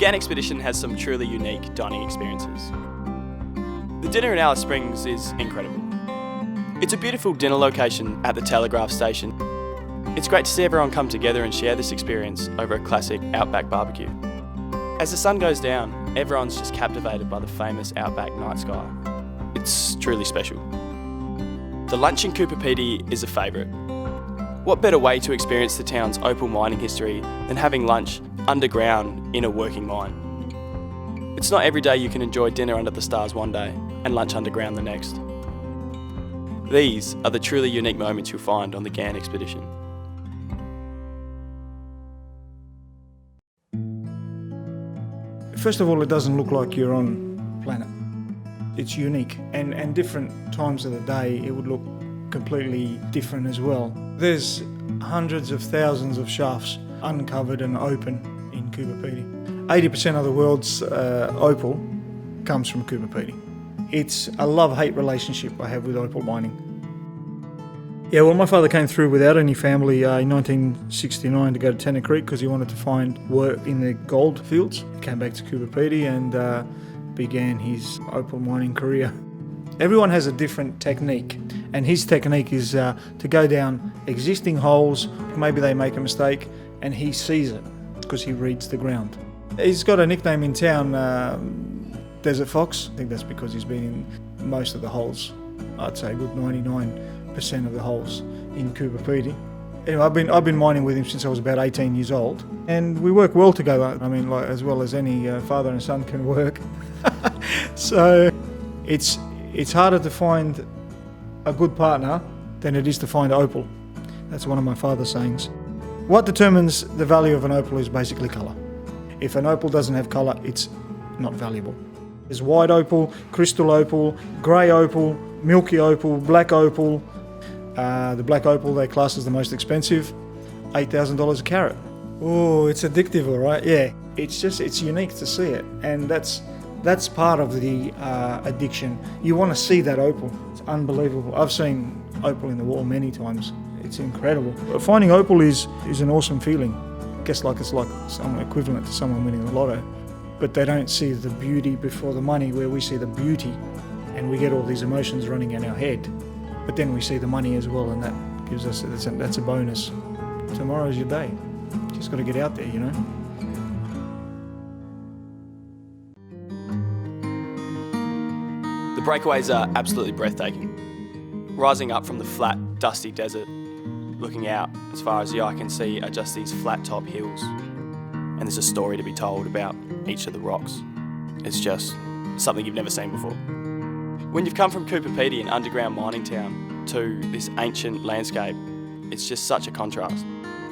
Ghan expedition has some truly unique dining experiences. The dinner in Alice Springs is incredible. It's a beautiful dinner location at the Telegraph Station. It's great to see everyone come together and share this experience over a classic Outback barbecue. As the sun goes down, everyone's just captivated by the famous Outback night sky. It's truly special. The lunch in Coober Pedy is a favourite. What better way to experience the town's opal mining history than having lunch underground in a working mine? It's not every day you can enjoy dinner under the stars one day and lunch underground the next. These are the truly unique moments you'll find on the Ghan expedition. First of all, it doesn't look like you're on planet. It's unique, and different times of the day it would look completely different as well. There's hundreds of thousands of shafts uncovered and open in Coober Pedy. 80% of the world's opal comes from Coober Pedy. It's a love-hate relationship I have with opal mining. Yeah, well, my father came through without any family in 1969 to go to Tanner Creek because he wanted to find work in the gold fields. He came back to Coober Pedy and began his opal mining career. Everyone has a different technique, and his technique is to go down existing holes. Maybe they make a mistake and he sees it because he reads the ground. He's got a nickname in town, Desert Fox. I think that's because he's been in most of the holes. I'd say a good 99% of the holes in Coober Pedy. Anyway, I've been mining with him since I was about 18 years old, and we work well together. I mean, like, as well as any father and son can work. So it's harder to find a good partner than it is to find opal. That's one of my father's sayings. What determines the value of an opal is basically colour. If an opal doesn't have colour, it's not valuable. There's white opal, crystal opal, grey opal, milky opal, black opal. The black opal they class as the most expensive, $8,000 a carat. Oh, it's addictive, all right. Yeah, it's unique to see it, and that's part of the addiction. You want to see that opal. It's unbelievable. I've seen opal in the wall many times. It's incredible. Finding opal is an awesome feeling. I guess it's like some equivalent to someone winning the lotto, but they don't see the beauty before the money, where we see the beauty, and we get all these emotions running in our head. But then we see the money as well, and that gives us that's a bonus. Tomorrow's your day. Just got to get out there, you know. The breakaways are absolutely breathtaking. Rising up from the flat, dusty desert, looking out as far as the eye can see are just these flat top hills. And there's a story to be told about each of the rocks. It's just something you've never seen before. When you've come from Coober Pedy, an underground mining town, to this ancient landscape, it's just such a contrast.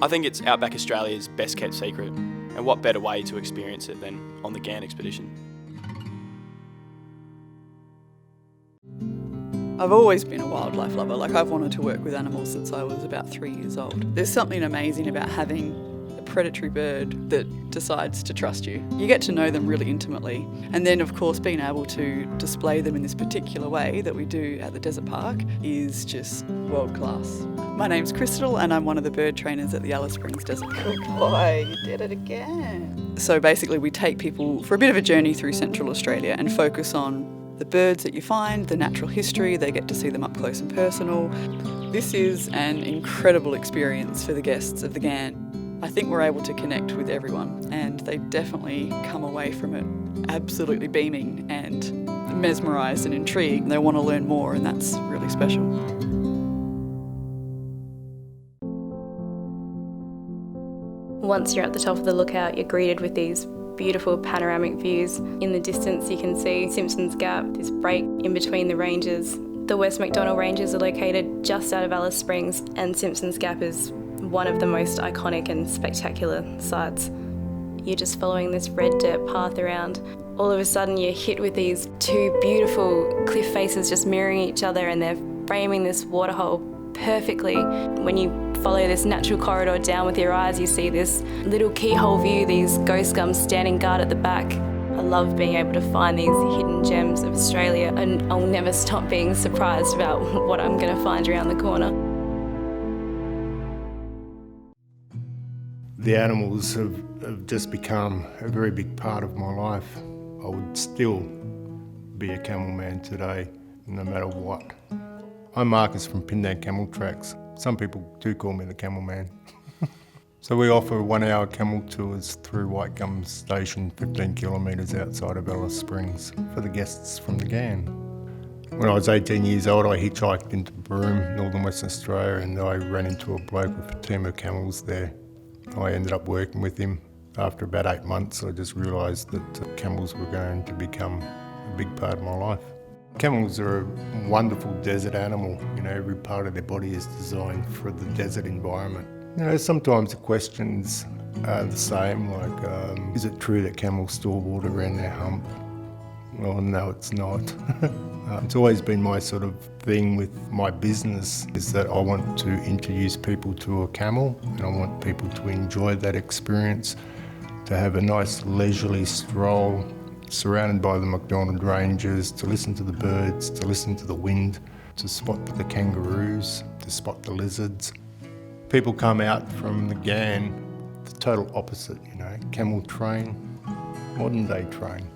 I think it's Outback Australia's best kept secret, and what better way to experience it than on the Ghan expedition. I've always been a wildlife lover. I've wanted to work with animals since I was about 3 years old. There's something amazing about having a predatory bird that decides to trust you. You get to know them really intimately, and then of course being able to display them in this particular way that we do at the Desert Park is just world class. My name's Crystal and I'm one of the bird trainers at the Alice Springs Desert Park. Good boy, you did it again. So basically we take people for a bit of a journey through Central Australia and focus on the birds that you find, the natural history, they get to see them up close and personal. This is an incredible experience for the guests of the Ghan. I think we're able to connect with everyone, and they definitely come away from it absolutely beaming and mesmerised and intrigued. They want to learn more, and that's really special. Once you're at the top of the lookout, you're greeted with these beautiful panoramic views. In the distance you can see Simpson's Gap, this break in between the ranges. The West MacDonnell Ranges are located just out of Alice Springs, and Simpson's Gap is one of the most iconic and spectacular sights. You're just following this red dirt path around. All of a sudden you're hit with these two beautiful cliff faces just mirroring each other, and they're framing this waterhole perfectly. When you follow this natural corridor down with your eyes, you see this little keyhole view, these ghost gums standing guard at the back. I love being able to find these hidden gems of Australia, and I'll never stop being surprised about what I'm going to find around the corner. The animals have just become a very big part of my life. I would still be a camel man today, no matter what. I'm Marcus from Pindang Camel Tracks. Some people do call me the camel man. So we offer 1 hour camel tours through White Gum Station, 15 kilometres outside of Alice Springs, for the guests from the Ghan. When I was 18 years old, I hitchhiked into Broome, northern Western Australia, and I ran into a bloke with a team of camels there. I ended up working with him. After about 8 months, I just realised that camels were going to become a big part of my life. Camels are a wonderful desert animal. You know, every part of their body is designed for the desert environment. You know, sometimes the questions are the same, like, is it true that camels store water around their hump? Well, no, it's not. It's always been my sort of thing with my business, is that I want to introduce people to a camel, and I want people to enjoy that experience, to have a nice leisurely stroll surrounded by the McDonald Ranges, to listen to the birds, to listen to the wind, to spot the kangaroos, to spot the lizards. People come out from the Ghan, the total opposite, you know, camel train, modern day train.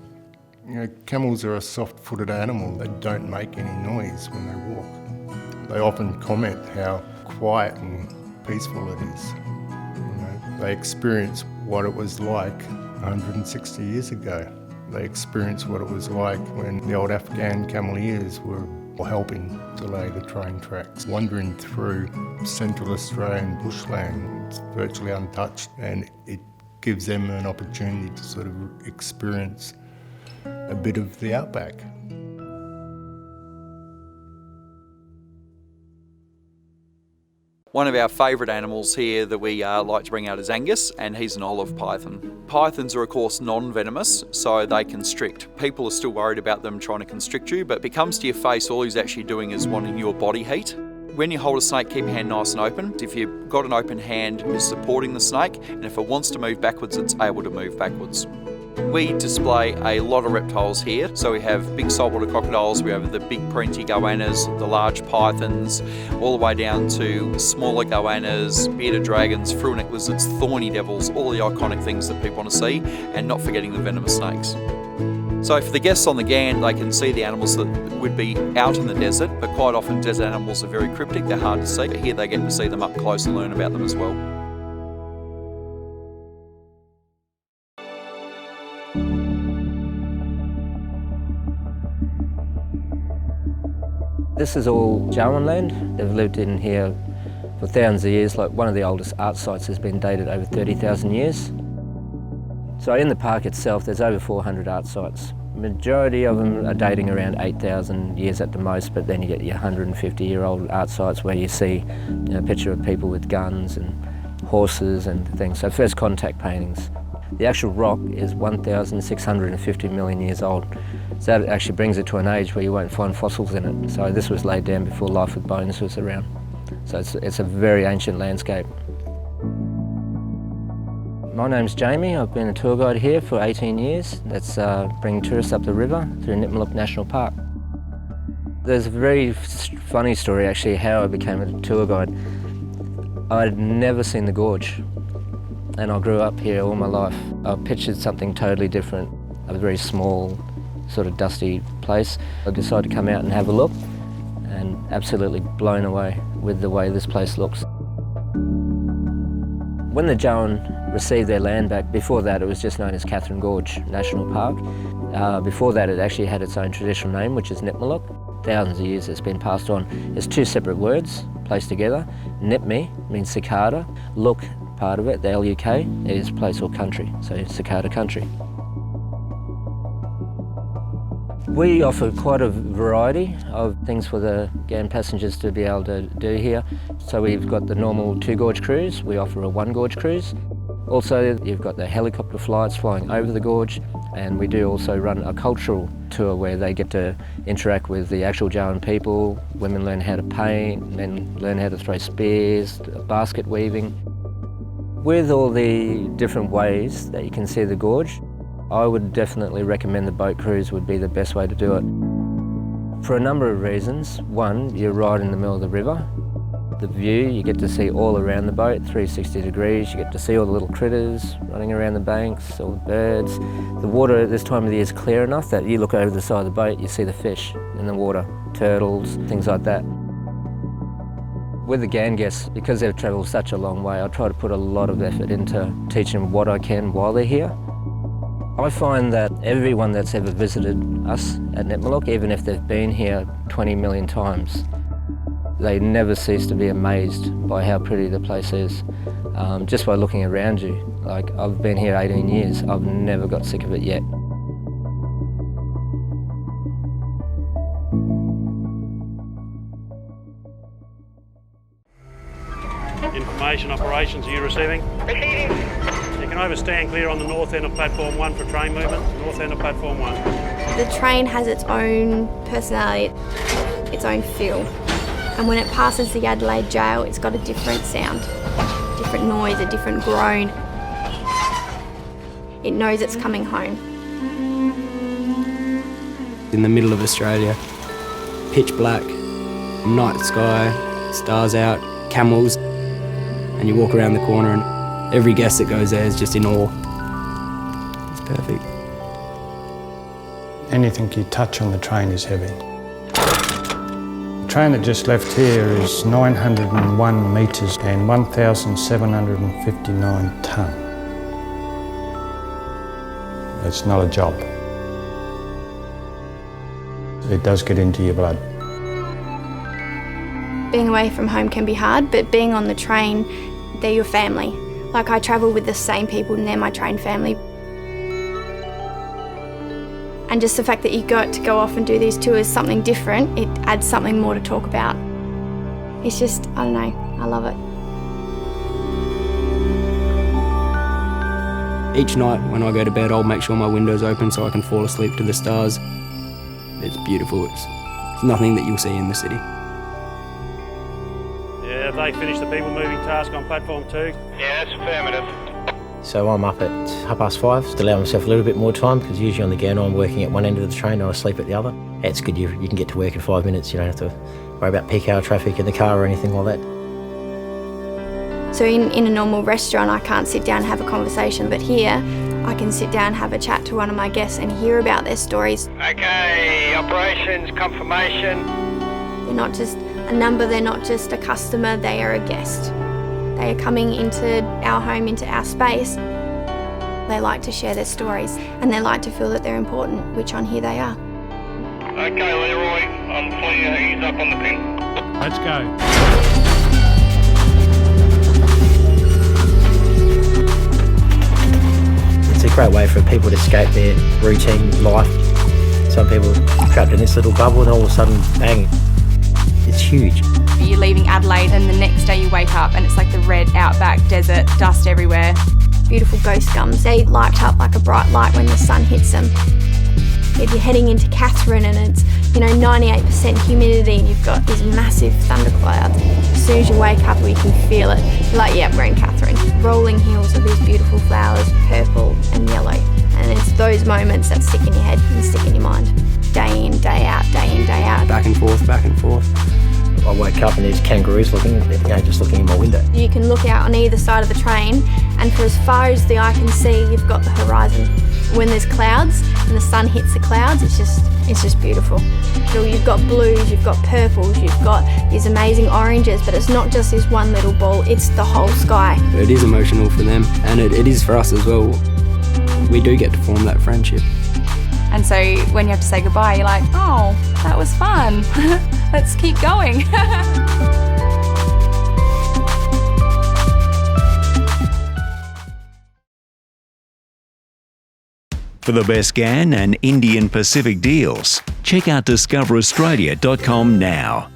You know, camels are a soft-footed animal. They don't make any noise when they walk. They often comment how quiet and peaceful it is. You know, they experience what it was like 160 years ago. They experience what it was like when the old Afghan cameleers were helping to lay the train tracks, wandering through central Australian bushland. It's virtually untouched, and it gives them an opportunity to sort of experience a bit of the outback. One of our favourite animals here that we like to bring out is Angus, and he's an olive python. Pythons are of course non-venomous, so they constrict. People are still worried about them trying to constrict you, but if it comes to your face, all he's actually doing is wanting your body heat. When you hold a snake, keep your hand nice and open. If you've got an open hand, you're supporting the snake, and if it wants to move backwards, it's able to move backwards. We display a lot of reptiles here. So we have big saltwater crocodiles, we have the big parenti goannas, the large pythons, all the way down to smaller goannas, bearded dragons, fruit-neck lizards, thorny devils, all the iconic things that people want to see, and not forgetting the venomous snakes. So for the guests on the Ghan, they can see the animals that would be out in the desert, but quite often desert animals are very cryptic, they're hard to see, but here they get to see them up close and learn about them as well. This is all Darwin land. They've lived in here for thousands of years. Like, one of the oldest art sites has been dated over 30,000 years. So in the park itself, there's over 400 art sites. Majority of them are dating around 8,000 years at the most, but then you get your 150-year-old art sites where you see, you know, a picture of people with guns and horses and things. So first contact paintings. The actual rock is 1,650 million years old. So that actually brings it to an age where you won't find fossils in it. So this was laid down before life with bones was around. So it's a very ancient landscape. My name's Jamie. I've been a tour guide here for 18 years. That's bringing tourists up the river through Nitmiluk National Park. There's a very funny story actually how I became a tour guide. I'd never seen the gorge, and I grew up here all my life. I pictured something totally different, a very small, sort of dusty place. I decided to come out and have a look, and absolutely blown away with the way this place looks. When the Darwin received their land back, before that it was just known as Katherine Gorge National Park. Before that it actually had its own traditional name, which is Nitmiluk. Thousands of years it's been passed on. It's two separate words placed together. Nitmi means cicada. Look, part of it, the L-U-K, is place or country, so cicada country. We offer quite a variety of things for the Ghan passengers to be able to do here. So we've got the normal 2-gorge cruise, we offer a 1-gorge cruise. Also, you've got the helicopter flights flying over the gorge, and we do also run a cultural tour where they get to interact with the actual Darwin people. Women learn how to paint, men learn how to throw spears, basket weaving. With all the different ways that you can see the gorge, I would definitely recommend the boat cruise would be the best way to do it. For a number of reasons. One, you're right in the middle of the river. The view, you get to see all around the boat, 360 degrees. You get to see all the little critters running around the banks, all the birds. The water at this time of the year is clear enough that you look over the side of the boat, you see the fish in the water, turtles, things like that. With the Ghan guests, because they've travelled such a long way, I try to put a lot of effort into teaching them what I can while they're here. I find that everyone that's ever visited us at Nipmuc, even if they've been here 20 million times, they never cease to be amazed by how pretty the place is. Just by looking around you. Like, I've been here 18 years, I've never got sick of it yet. Information operations, are you receiving? Receiving. You can overstand clear on the north end of platform 1 for train movement, north end of platform 1. The train has its own personality, its own feel. And when it passes the Adelaide jail, it's got a different sound, different noise, a different groan. It knows it's coming home. In the middle of Australia, pitch black, night sky, stars out, camels, and you walk around the corner and every guest that goes there is just in awe. It's perfect. Anything you touch on the train is heavy. The train that just left here is 901 metres and 1,759 tonne. It's not a job. It does get into your blood. Being away from home can be hard, but being on the train, they're your family. Like, I travel with the same people and they're my train family. And just the fact that you got to go off and do these tours, something different, it adds something more to talk about. It's just, I don't know, I love it. Each night when I go to bed, I'll make sure my window's open so I can fall asleep to the stars. It's beautiful. It's nothing that you'll see in the city. Yeah, have they finished the people moving task on platform 2? Yeah, that's affirmative. So I'm up at 5:30 to allow myself a little bit more time, because usually on the Ghan I'm working at one end of the train and I sleep at the other. It's good, you can get to work in 5 minutes, you don't have to worry about peak hour traffic in the car or anything like that. So in a normal restaurant, I can't sit down and have a conversation, but here I can sit down and have a chat to one of my guests and hear about their stories. Okay, operations, confirmation. They're not just a number, they're not just a customer, they are a guest. They are coming into our home, into our space. They like to share their stories and they like to feel that they're important, which on here they are. Okay, Leroy, I'm clear, he's up on the pin. Let's go. It's a great way for people to escape their routine life. Some people are trapped in this little bubble and all of a sudden, bang, it's huge. You're leaving Adelaide and the next day you wake up and it's like the red outback desert, dust everywhere. Beautiful ghost gums, they light up like a bright light when the sun hits them. If you're heading into Katherine and it's 98% humidity and you've got these massive thunderclouds, as soon as you wake up you can feel it. You're like, yep, we're in Katherine. Rolling hills of these beautiful flowers, purple and yellow. And it's those moments that stick in your head and stick in your mind. Day in, day out, day in, day out. Back and forth, back and forth. I woke up and there's kangaroos looking, just looking in my window. You can look out on either side of the train and for as far as the eye can see, you've got the horizon. When there's clouds and the sun hits the clouds, it's just beautiful. So you've got blues, you've got purples, you've got these amazing oranges, but it's not just this one little ball, it's the whole sky. It is emotional for them and it is for us as well. We do get to form that friendship. And so when you have to say goodbye, you're like, oh, that was fun. Let's keep going. For the best Ghan and Indian Pacific deals, check out discoveraustralia.com now.